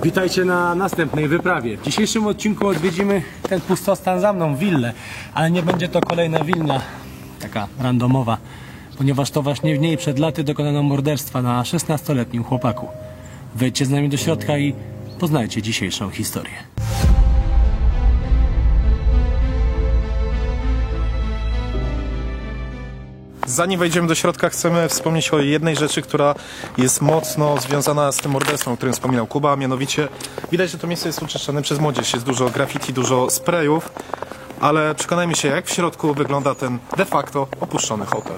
Witajcie na następnej wyprawie. W dzisiejszym odcinku odwiedzimy ten pustostan za mną, willę. Ale nie będzie to kolejna willa, taka randomowa, ponieważ to właśnie w niej przed laty dokonano morderstwa na 16-letnim chłopaku. Wejdźcie z nami do środka i poznajcie dzisiejszą historię. Zanim wejdziemy do środka, chcemy wspomnieć o jednej rzeczy, która jest mocno związana z tym morderstwem, o którym wspominał Kuba, a mianowicie widać, że to miejsce jest uczyszczone przez młodzież, jest dużo graffiti, dużo sprayów, ale przekonajmy się, jak w środku wygląda ten de facto opuszczony hotel.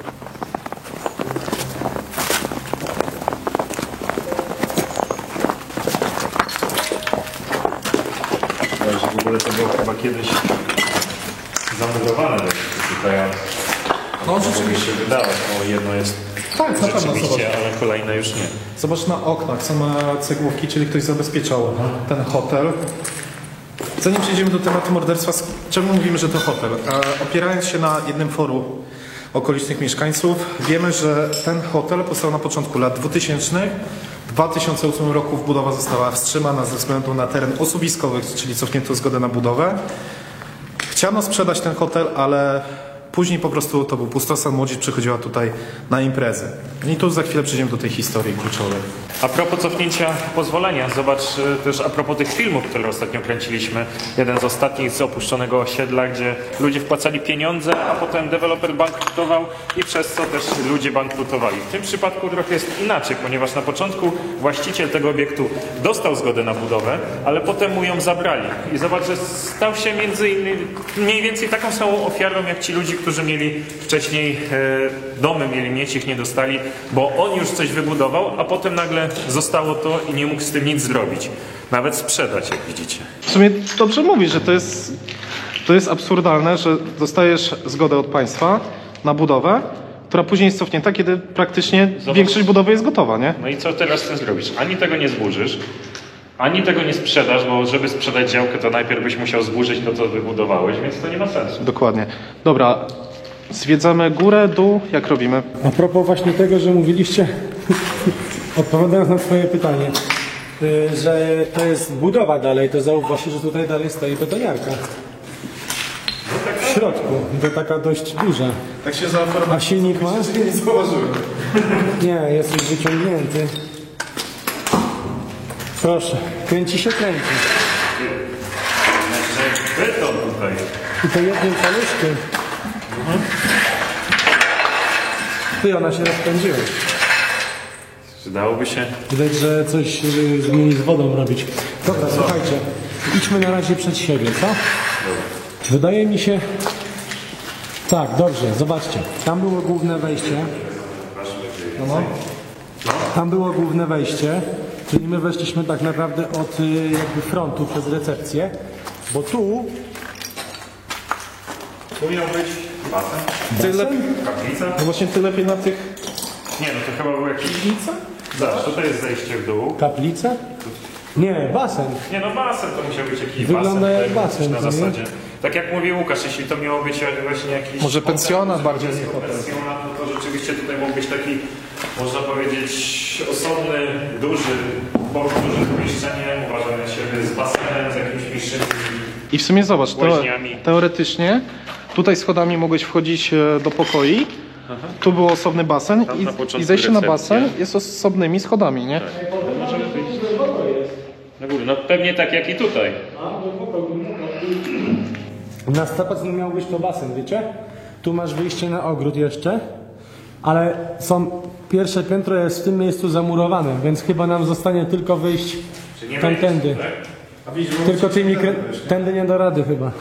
W ogóle to było chyba kiedyś zamurowane tutaj. No rzeczywiście się wydawać, bo jedno jest Tak, na pewno, rzeczywiście, ale kolejne już nie. Zobacz na oknach, same cegłówki, czyli ktoś zabezpieczał ten hotel. Zanim przejdziemy do tematu morderstwa, czemu mówimy, że to hotel? Opierając się na jednym forum okolicznych mieszkańców, wiemy, że ten hotel powstał na początku lat 2000. W 2008 roku budowa została wstrzymana ze względu na teren osuwiskowy, czyli cofnięto zgodę na budowę. Chciano sprzedać ten hotel, ale później po prostu to był pustostan, młodzież przychodziła tutaj na imprezy. I tu za chwilę przejdziemy do tej historii kluczowej. A propos cofnięcia pozwolenia, zobacz też a propos tych filmów, które ostatnio kręciliśmy. Jeden z ostatnich z opuszczonego osiedla, gdzie ludzie wpłacali pieniądze, a potem deweloper bankrutował i przez co też ludzie bankrutowali. W tym przypadku trochę jest inaczej, ponieważ na początku właściciel tego obiektu dostał zgodę na budowę, ale potem mu ją zabrali. I zobacz, że stał się między innymi mniej więcej taką samą ofiarą jak ci ludzie, którzy mieli wcześniej domy, mieli mieć, ich nie dostali, bo on już coś wybudował, a potem nagle zostało to i nie mógł z tym nic zrobić. Nawet sprzedać, jak widzicie. W sumie dobrze mówisz, że to jest absurdalne, że dostajesz zgodę od państwa na budowę, która później jest cofnięta, kiedy praktycznie większość budowy jest gotowa, nie? No i co teraz z tym zrobisz? Ani tego nie zburzysz, ani tego nie sprzedasz, bo żeby sprzedać działkę, to najpierw byś musiał zburzyć to, co wybudowałeś, więc to nie ma sensu. Dokładnie. Dobra, zwiedzamy górę, dół, jak robimy? A propos właśnie tego, że mówiliście, odpowiadając na swoje pytanie, że to jest budowa dalej, to zauważcie, że tutaj dalej stoi betoniarka. W środku, to taka dość duża. Tak się zaoferowało. A silnik ma? Nie zauważyłem. Nie, jest już wyciągnięty. Proszę, kręci. Beton tutaj. I to jednym paluszkiem. Ty, ona się rozpędziła. Przydałoby się. Widać, że coś zmieni z wodą robić. Dobra, słuchajcie, idźmy na razie przed siebie, co? Wydaje mi się... Tak, dobrze, zobaczcie. Tam było główne wejście. Tam było główne wejście, czyli my weszliśmy tak naprawdę od jakby frontu przez recepcję, bo tu... Tu miał być basen. Tyle, Kaplica? no właśnie ty lepiej na tych... Nie, no to chyba był jakiś... Zobacz, tutaj jest zejście w dół. Kaplica? Nie, basen. Nie no, basen to musiał być jakiś Wygląda basen. jak tak, basen, na to nie? zasadzie. Tak jak mówił Łukasz, jeśli to miało być właśnie jakiś... Może hotel, pensjonat czy bardziej, nie dziecko hotel. Pensjonat, no to rzeczywiście tutaj mógł być taki, można powiedzieć, osobny, duży pomieszczenie, uważam na siebie z basenem, z jakimś mniejszymi... I w sumie zobacz, Łaźniami. teoretycznie tutaj schodami mogłeś wchodzić do pokoi, tu był osobny basen Tam na początku i zejście na recepcja. basen jest osobnymi schodami, nie? Możemy wyjść na górę. No pewnie tak jak i tutaj. Na 100% miał być to basen, wiecie? Tu masz wyjście na ogród jeszcze, ale pierwsze piętro jest w tym miejscu zamurowane, więc chyba nam zostanie tylko wyjść tamtędy. Tylko tędy nie da rady chyba.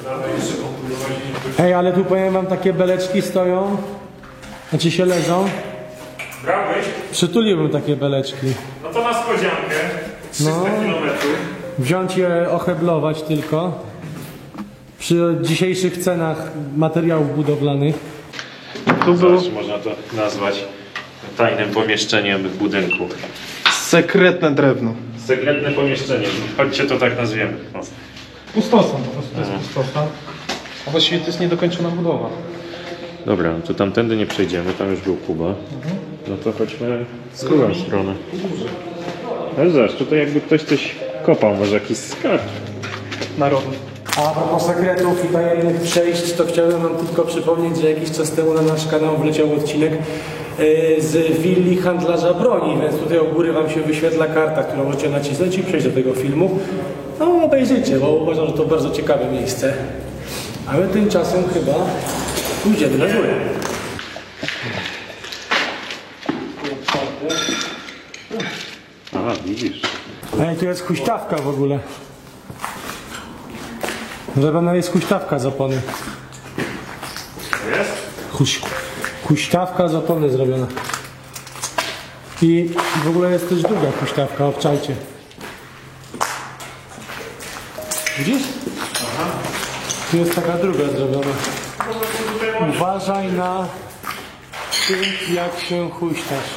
Ej, ale tu powiem wam, takie beleczki stoją, znaczy się leżą. Brałbyś? Przytuliłbym takie beleczki. No to na spodziankę. 300 kilometrów. Wziąć je, oheblować tylko. Przy dzisiejszych cenach materiałów budowlanych. Tu był Można to nazwać tajnym pomieszczeniem w budynku. sekretne drewno. Sekretne pomieszczenie. Chodźcie to tak nazwiemy. O. Pustostan po prostu, to jest pustostan. A właściwie to jest niedokończona budowa. Dobra, to tamtędy nie przejdziemy, tam już był Kuba. No to chodźmy z drugą stronę. Ale zobacz, tutaj jakby ktoś coś zakopał, może jakiś skarb narodu. A propos sekretów i tajemnych przejść, to chciałem wam tylko przypomnieć, że jakiś czas temu na nasz kanał wleciał odcinek z willi handlarza broni, więc tutaj u góry wam się wyświetla karta, którą możecie nacisnąć i przejść do tego filmu. No obejrzyjcie, bo uważam, że to bardzo ciekawe miejsce. A my tymczasem chyba pójdziemy na górę. Aha, widzisz. Ej, tu jest huśtawka w ogóle. Zrobiona jest huśtawka z opony. Jest? Huśtawka z opony zrobiona. I w ogóle jest też druga huśtawka, obczajcie. Widzisz? Aha. Tu jest taka druga zrobiona. Uważaj na tym, jak się huśtasz.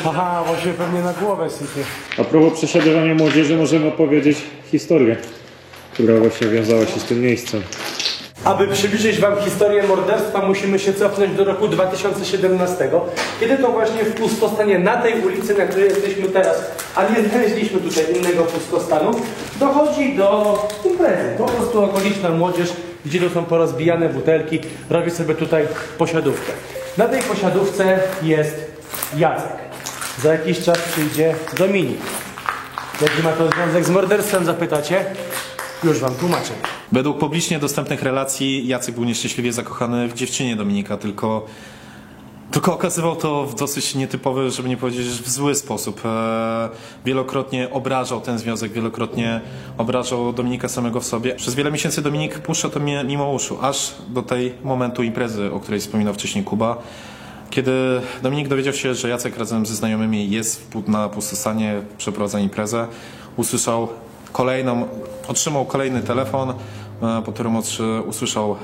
Aha, właśnie pewnie na głowę sypie. A propos prześladowania młodzieży, możemy opowiedzieć historię, która właśnie wiązała się z tym miejscem. Aby przybliżyć wam historię morderstwa, musimy się cofnąć do roku 2017, kiedy to właśnie w pustostanie na tej ulicy, na której jesteśmy teraz, a nie znaleźliśmy tutaj innego pustostanu, dochodzi do imprezy. Po prostu okoliczna młodzież, gdzie to są porozbijane butelki, robi sobie tutaj posiadówkę. Na tej posiadówce jest Jacek. Za jakiś czas przyjdzie Dominik. Jaki ma to związek z morderstwem, zapytacie? Już wam tłumaczę. Według publicznie dostępnych relacji Jacek był nieszczęśliwie zakochany w dziewczynie Dominika, tylko okazywał to w dosyć nietypowy, żeby nie powiedzieć, w zły sposób. Wielokrotnie obrażał ten związek, wielokrotnie obrażał Dominika samego w sobie. Przez wiele miesięcy Dominik puszczał to mimo uszu, aż do tej momentu imprezy, o której wspominał wcześniej Kuba. Kiedy Dominik dowiedział się, że Jacek razem ze znajomymi jest na pustostanie, przeprowadza imprezę, otrzymał kolejny telefon, po którym usłyszał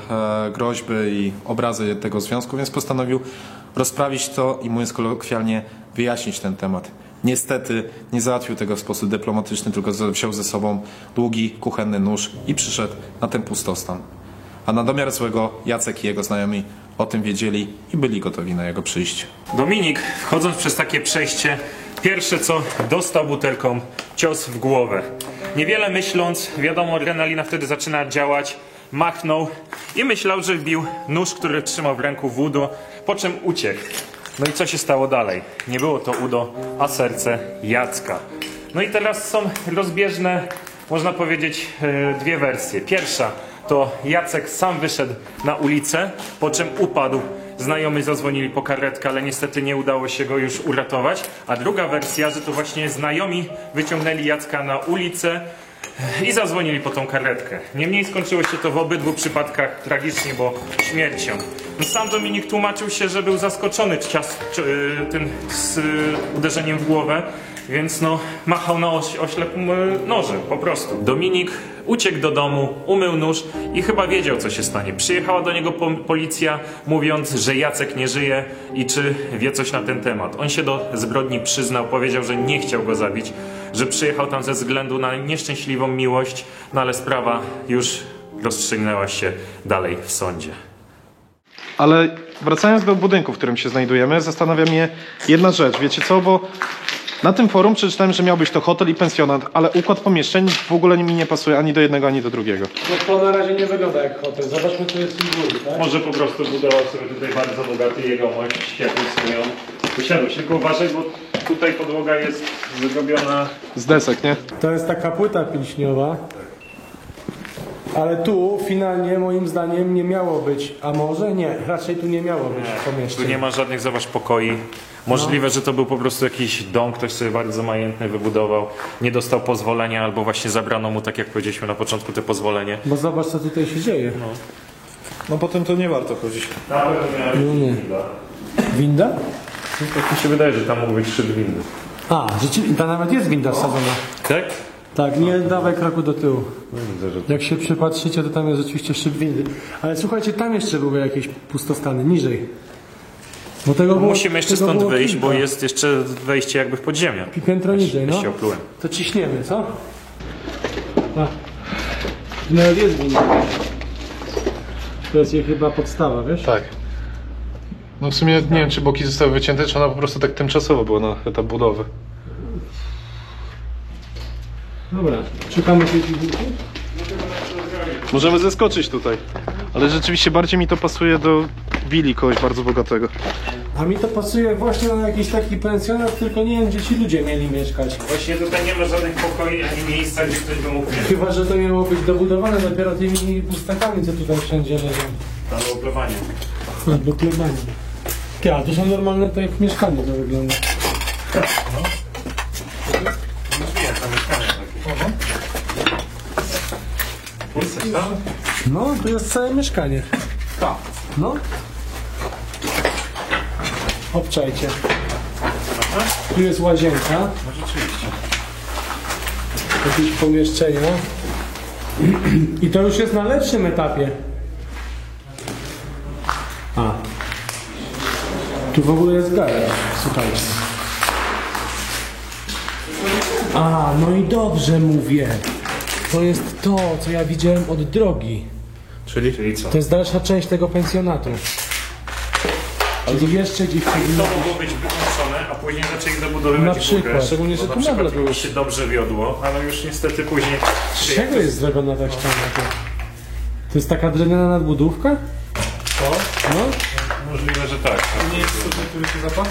groźby i obrazy tego związku, więc postanowił rozprawić to i, mówiąc kolokwialnie, wyjaśnić ten temat. Niestety nie załatwił tego w sposób dyplomatyczny, tylko wziął ze sobą długi, kuchenny nóż i przyszedł na ten pustostan. A na domiar złego Jacek i jego znajomi o tym wiedzieli i byli gotowi na jego przyjście. Dominik, wchodząc przez takie przejście, pierwsze co dostał butelką cios w głowę. Niewiele myśląc, wiadomo, adrenalina wtedy zaczyna działać, machnął i myślał, że wbił nóż, który trzymał w ręku w udo, po czym uciekł. No i co się stało dalej? Nie było to udo, a serce Jacka. No i teraz są rozbieżne, można powiedzieć, dwie wersje. Pierwsza to Jacek sam wyszedł na ulicę, po czym upadł. Znajomi zadzwonili po karetkę, ale niestety nie udało się go już uratować. A druga wersja, że to właśnie znajomi wyciągnęli Jacka na ulicę i zadzwonili po tą karetkę. Niemniej skończyło się to w obydwu przypadkach tragicznie, bo śmiercią. No sam Dominik tłumaczył się, że był zaskoczony tym uderzeniem w głowę, więc no machał na oślep nożem po prostu. Dominik uciekł do domu, umył nóż i chyba wiedział, co się stanie. Przyjechała do niego policja, mówiąc, że Jacek nie żyje i czy wie coś na ten temat. On się do zbrodni przyznał, powiedział, że nie chciał go zabić, że przyjechał tam ze względu na nieszczęśliwą miłość, no ale sprawa już rozstrzygnęła się dalej w sądzie. Ale wracając do budynku, w którym się znajdujemy, zastanawia mnie jedna rzecz. Wiecie co, bo na tym forum przeczytałem, że miał być to hotel i pensjonat, ale układ pomieszczeń w ogóle mi nie pasuje ani do jednego, ani do drugiego. No to na razie nie wygląda jak hotel. Zobaczmy, co jest w góry, tak? Może po prostu budował sobie tutaj bardzo bogaty jegomość, jakąś swoją posiadłość. Tylko uważaj, bo tutaj podłoga jest zrobiona... Z desek, nie? To jest taka płyta pilśniowa. Ale tu finalnie moim zdaniem nie miało być, a może nie, raczej tu nie miało być Tu pomieszczeń. nie ma żadnych, zobacz, pokoi. Możliwe, że to był po prostu jakiś dom, ktoś sobie bardzo majętny wybudował, nie dostał pozwolenia albo właśnie zabrano mu, tak jak powiedzieliśmy na początku, te pozwolenie. Bo zobacz, co tutaj się dzieje. No potem to nie warto chodzić. No nie. Winda? Tak mi się wydaje, że tam mógł być szyb windy. A, rzeczywiście, ta nawet jest winda wsadzona. Tak? Tak, nie dawaj kroku do tyłu. Widzę, że... Jak się przypatrzycie, to tam jest rzeczywiście szyb windy. Ale słuchajcie, tam jeszcze były jakieś pustostany, niżej. Bo tego było, Musimy jeszcze tego stąd było wyjść, kilka. bo jest jeszcze wejście jakby w podziemia. Piętro niżej, no. się oplułem. To ciśniemy, co? A. Tu nawet jest winda. To jest jej chyba podstawa, wiesz? Tak. No w sumie nie wiem, czy boki zostały wycięte, czy ona po prostu tak tymczasowo była na etap budowy. Dobra, szukamy tej piwnicy. Możemy zeskoczyć tutaj. Ale rzeczywiście bardziej mi to pasuje do willi kogoś bardzo bogatego. A mi to pasuje właśnie na jakiś taki pensjonat, tylko nie wiem, gdzie ci ludzie mieli mieszkać. Właśnie tutaj nie ma żadnych pokoi ani miejsca, gdzie ktoś by mógł mieszkać. Chyba, że to miało być dobudowane dopiero tymi pustakami, co tutaj wszędzie leżą. Albo oplewanie. Albo klebanie. Ty, a to są normalne, tak jak mieszkanie to wygląda. Nie, to mieszkanie takie. Jesteś tam? No, to jest całe mieszkanie. Tak. No. Obczajcie. Tu jest łazienka. No rzeczywiście. Jakieś pomieszczenia. I to już jest na lepszym etapie. A. Tu w ogóle jest garaż. Słuchajcie. A, no i dobrze mówię. To jest to, co ja widziałem od drogi. Czyli co? To jest dalsza część tego pensjonatu. Czyli jeszcze gdzieś To mogło być wykończone, a później zaczęli dobudowywać Na górę. przykład. Szczególnie, że Bo tu na meble przykład były. się dobrze wiodło, ale już niestety później... Z czego jest zrobiona ta ściana? To jest taka drewniana nadbudówka? To? No. Możliwe, że tak. Nie jest tutaj, który się zapach?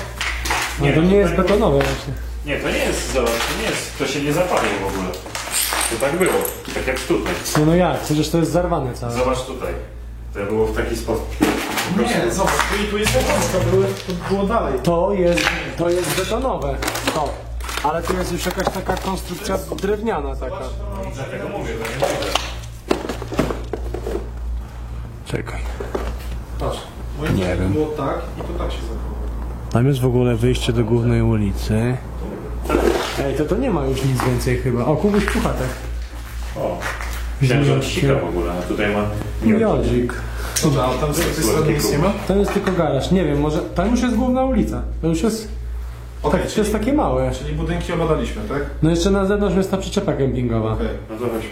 Nie, to nie jest betonowe właśnie. Nie, to nie jest, zobacz, to nie jest, to się nie zapaliło w ogóle. To tak było, tak jak tutaj. No jak? Przecież to jest zarwane całe. Zobacz tutaj. To było w taki sposób. Nie, zobacz, tu jest japonska, to było dalej. To jest betonowe. To. Ale to jest już jakaś taka konstrukcja drewniana taka. Dlatego mówię, to nie mówię. Czekaj. Patrz, Nie wiem. było tak i to tak się zachowało. Tam jest w ogóle wyjście do głównej ulicy. Ej, to nie ma już nic więcej chyba. O, Kubuś Puchatek. O, myślałem, że on sika w ogóle, a tutaj ma... Jodzik. Dobra, a tam z tej strony nic nie ma? Tam jest tylko garaż. Nie wiem, może... Tam już jest główna ulica. To już jest... Okej, Tak, to jest takie małe. czyli budynki obadaliśmy, tak? No jeszcze na zewnątrz jest ta przyczepa kempingowa. Okej. No to weźmy.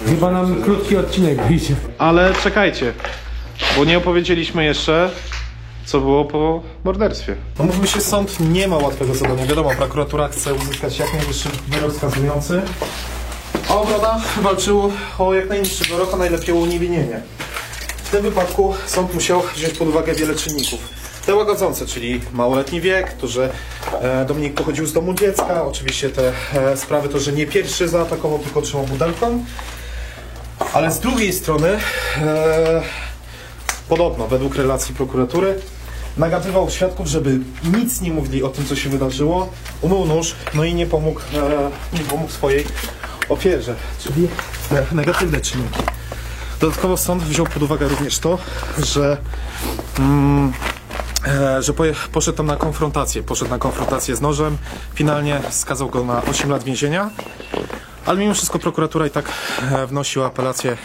No. Chyba nam krótki odcinek wyjdzie. Ale czekajcie, bo nie opowiedzieliśmy jeszcze, co było po morderstwie. No mówmy się, sąd nie ma łatwego zadania. Wiadomo, prokuratura chce uzyskać jak najwyższy wyrok skazujący, a obrona walczył o jak najniższy wyrok, a najlepiej o uniewinnienie. W tym wypadku sąd musiał wziąć pod uwagę wiele czynników. Te łagodzące, czyli małoletni wiek, to, że Dominik pochodził z domu dziecka, oczywiście te sprawy, to, że nie pierwszy zaatakował, tylko trzymał budelką. Ale z drugiej strony, podobno, według relacji prokuratury, nagabywał świadków, żeby nic nie mówili o tym, co się wydarzyło, umył nóż, no i nie pomógł swojej ofierze, czyli negatywne czynniki. Dodatkowo sąd wziął pod uwagę również to, że poszedł tam na konfrontację z nożem, finalnie skazał go na 8 lat więzienia, ale mimo wszystko prokuratura i tak wnosiła apelację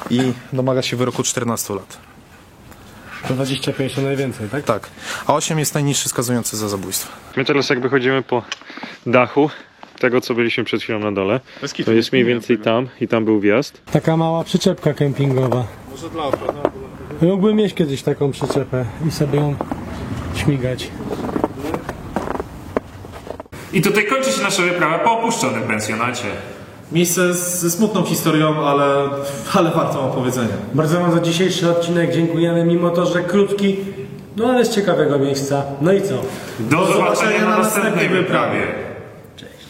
i domaga się wyroku 14 lat. 25 to najwięcej, tak? Tak, a 8 jest najniższy skazujący za zabójstwo. My teraz jakby chodzimy po dachu tego, co byliśmy przed chwilą na dole. To jest mniej więcej tam i tam był wjazd. Taka mała przyczepka kempingowa. Może dla obrony. Mógłbym mieć kiedyś taką przyczepę i sobie ją śmigać. I tutaj kończy się nasza wyprawa po opuszczonym pensjonacie. Miejsce ze smutną historią, ale warto opowiedzenia. Bardzo wam za dzisiejszy odcinek dziękujemy, mimo to, że krótki, no ale z ciekawego miejsca. No i co? Do zobaczenia na następnej wyprawie. Cześć.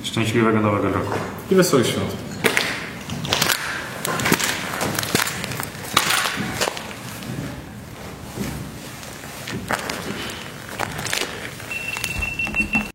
Szczęśliwego Nowego Roku. I wesołych świąt.